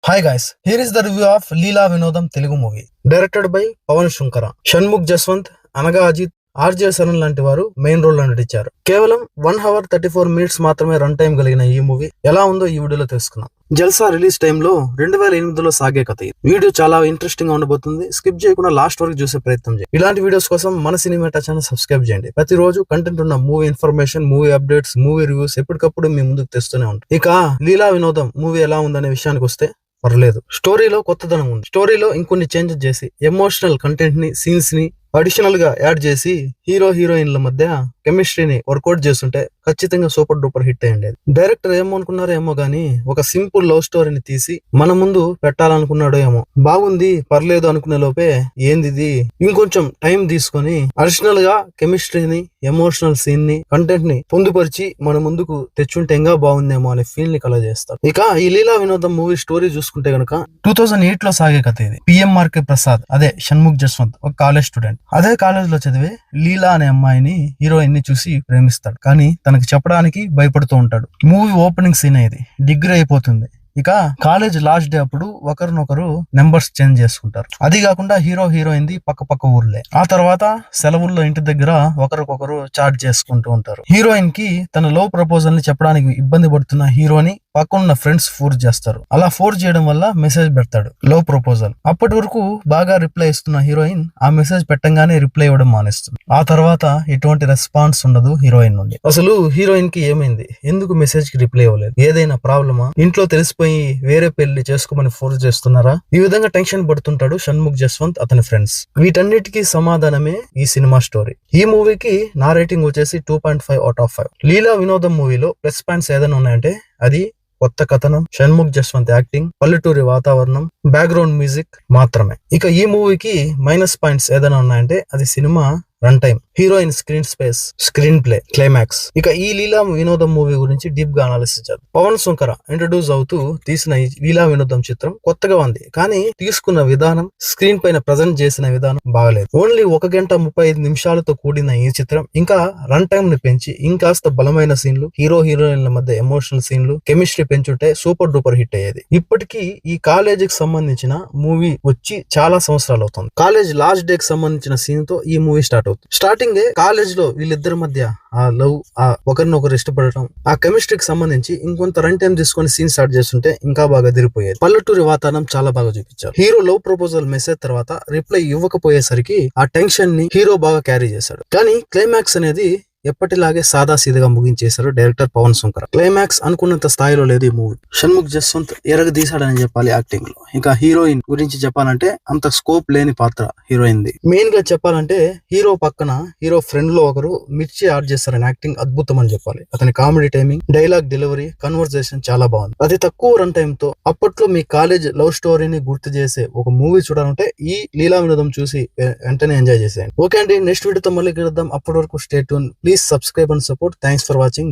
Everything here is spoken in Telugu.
Hi guys, here is the review of Leela Vinodam Telugu movie. Directed by Pawan Shankara, Shanmugh Jaswant, Anaga Ajit, RJ Saran లాంటి వారు మెయిన్ రోల్ లో నటించారు. కేవలం 1 hour 34 minutes మాత్రమే రన్ టైం కలిగిన ఈ మూవీ ఎలా ఉందో ఈ వీడియోలో తెలుసుకుందాం. జల్సా రిలీజ్ టైంలో 2008లో సాగే కథ. వీడియో చాలా ఇంట్రెస్టింగ్ గా ఉండబోతుంది. స్కిప్ చేయకుండా లాస్ట్ వరకు చూసే ప్రయత్నం చేయండి. ఇలాంటి వీడియోస్ కోసం మన సినిమా ఛానల్ సబ్స్క్రైబ్ చేయండి. ప్రతిరోజు కంటెంట్ ఉన్న movie information, movie updates, movie reviews ఎప్పటికప్పుడు మీ ముందుకు తెస్తూనే ఉంటాం. ఇక లీలా వినోదం మూవీ ఎలా ఉందనే విషయానికి వస్తే పర్లేదు. స్టోరీలో కొత్తదనం ఉంది. స్టోరీలో ఇంకొన్ని చేంజెస్ చేసి ఎమోషనల్ కంటెంట్ ని, సీన్స్ ని అడిషనల్ గా యాడ్ చేసి హీరో హీరోయిన్ల మధ్య కెమిస్ట్రీని వర్కౌట్ చేస్తుంటే ఖచ్చితంగా సూపర్ డూపర్ హిట్ అయ్యండి. డైరెక్టర్ ఏమనుకున్నారో ఏమో గానీ ఒక సింపుల్ లవ్ స్టోరీని తీసి మన ముందు పెట్టాలనుకున్నాడో ఏమో. బాగుంది, పర్లేదు అనుకునే లోపే ఏంది ఇంకొంచెం టైం తీసుకొని అడిషనల్ గా కెమిస్ట్రీని, ఎమోషనల్ సీన్ ని, కంటెంట్ ని పొందుపరిచి మన ముందుకు తెచ్చుంటే ఇంకా బాగుందేమో అనే ఫీల్ ని కలర్ చేస్తారు. ఇక ఈ లీలా వినోదం మూవీ స్టోరీ చూసుకుంటే గనక 2008 లో సాగే కథ ఇది. పిఎంఆర్కే ప్రసాద్, అదే షణ్ముఖ్ జస్వంత్, ఒక కాలేజ్ స్టూడెంట్. అదే కాలేజ్ లో చదివే లీలా అనే అమ్మాయిని హీరోయిన్ ని చూసి ప్రేమిస్తాడు. కానీ తనకి చెప్పడానికి భయపడుతూ ఉంటాడు. మూవీ ఓపెనింగ్ సీన్ ఇది. డిగ్రీ అయిపోతుంది. ఇక కాలేజ్ లాస్ట్ డే అప్పుడు ఒకరినొకరు నెంబర్స్ చేంజ్ చేసుకుంటారు. అది కాకుండా హీరో హీరోయిన్ ది పక్క ఊర్లే. ఆ తర్వాత సెలవుల్లో ఇంటి దగ్గర ఒకరికొకరు చాట్ చేసుకుంటూ ఉంటారు. హీరోయిన్ కి తన లవ్ ప్రపోజల్ ని చెప్పడానికి ఇబ్బంది పడుతున్న హీరోని పక్కనున్న ఫ్రెండ్స్ ఫోర్స్ చేస్తారు. అలా ఫోర్స్ చేయడం వల్ల మెసేజ్ పెడతాడు, లవ్ ప్రపోజల్. అప్పటి వరకు బాగా రిప్లై ఇస్తున్న హీరోయిన్ ఆ మెసేజ్ పెట్టంగానే రిప్లై ఇవ్వడం మానేస్తుంది. ఆ తర్వాత ఎటువంటి రెస్పాన్స్ ఉండదు హీరోయిన్ నుండి. అసలు హీరోయిన్ కి ఏమైంది? ఎందుకు మెసేజ్ కి రిప్లై ఇవ్వలేదు? ఏదైనా ప్రాబ్లమా? ఇంట్లో తెలిసిపోయి వేరే పెళ్లి చేసుకోమని ఫోర్స్ చేస్తున్నారా? ఈ విధంగా టెన్షన్ పడుతుంటాడు షణ్ముఖ్ జస్వంత్, అతని ఫ్రెండ్స్. వీటన్నిటికీ సమాధానమే ఈ సినిమా స్టోరీ. ఈ మూవీకి నా రేటింగ్ వచ్చేసి 2.5 out of 5. లీలా వినోదం మూవీలో ప్లస్ పాయింట్స్ ఏదైనా ఉన్నాయంటే అది కొత్త కథనం, షణ్ముఖ్ జస్వంత్ యాక్టింగ్, పల్లెటూరి వాతావరణం, బ్యాక్గ్రౌండ్ మ్యూజిక్ మాత్రమే. ఇక ఈ మూవీకి మైనస్ పాయింట్స్ ఏదైనా ఉన్నాయంటే అది cinema run time, heroine screen space, screen play, climax. ఇక ఈ లీలా వినోదం మూవీ గురించి డీప్ గా అనాలిసిస్ చేద్దాం. పవన్ శంకర ఇంట్రడ్యూస్ అవుతూ తీసిన ఈ లీలా వినోదం చిత్రం కొత్తగా ఉంది. కానీ తీసుకున్న విధానం, స్క్రీన్ పైన ప్రజెంట్ చేసిన విధానం బాగలేదు. ఓన్లీ 1 గంట 35 నిమిషాలతో కూడిన ఈ చిత్రం ఇంకా రన్ టైం ని పెంచి ఇంకాస్త బలమైన సీన్లు, హీరో హీరోయిన్ల మధ్య ఎమోషనల్ సీన్లు, కెమిస్ట్రీ పెంచుంటే సూపర్ డూపర్ హిట్ అయ్యేది. ఇప్పటికీ ఈ కాలేజీకి సంబంధించిన మూవీ వచ్చి చాలా సంవత్సరాలు అవుతుంది. కాలేజ్ లాస్ట్ డే కి సంబంధించిన సీన్ తో ఈ మూవీ స్టార్ట్. స్టార్టింగ్ కాలేజ్ లో వీళ్ళిద్దరి మధ్య ఆ లవ్, ఆ ఒకరినొకరు ఇష్టపడటం, ఆ కెమిస్ట్రీకి సంబంధించి ఇంకొంత రన్ టైం తీసుకొని సీన్ స్టార్ట్ చేస్తుంటే ఇంకా బాగా దిరిపోయేది. పల్లెటూరి వాతావరణం చాలా బాగా చూపించారు. హీరో లవ్ ప్రపోజల్ మెసేజ్ తర్వాత రిప్లై ఇవ్వకపోయేసరికి ఆ టెన్షన్ ని హీరో బాగా క్యారీ చేశాడు. కానీ క్లైమాక్స్ అనేది ఎప్పటిలాగే సాదా సీదగా ముగించేశారు డైరెక్టర్ పవన్ శంకర్. క్లైమాక్స్ అనుకున్నంత స్థాయిలో లేదు ఈ మూవీ. షణ్ముఖ్ జస్వంత్ ఎరగదీశాడని చెప్పాలి యాక్టింగ్ లో. ఇంకా హీరోయిన్ గురించి చెప్పాలంటే అంత స్కోప్ లేని పాత్ర హీరోయిన్ ది. మెయిన్ గా చెప్పాలంటే హీరో పక్కన హీరో ఫ్రెండ్ లో ఒకరు మిర్చి యాడ్ చేస్తారని యాక్టింగ్ అద్భుతం అని చెప్పాలి. అతని comedy timing, dialogue delivery, conversation చాలా బాగుంది. అది తక్కువ రన్ టైం తో అప్పట్లో మీ కాలేజ్ లవ్ స్టోరీని గుర్తు చేసే ఒక మూవీ చూడాలంటే ఈ లీలా వినోదం చూసి వెంటనే ఎంజాయ్ చేసేయండి. ఓకే అండి, నెక్స్ట్ వీడియోతో మళ్ళీ కలుద్దాం. అప్పటి వరకు stay tune. Please subscribe and support. Thanks for watching.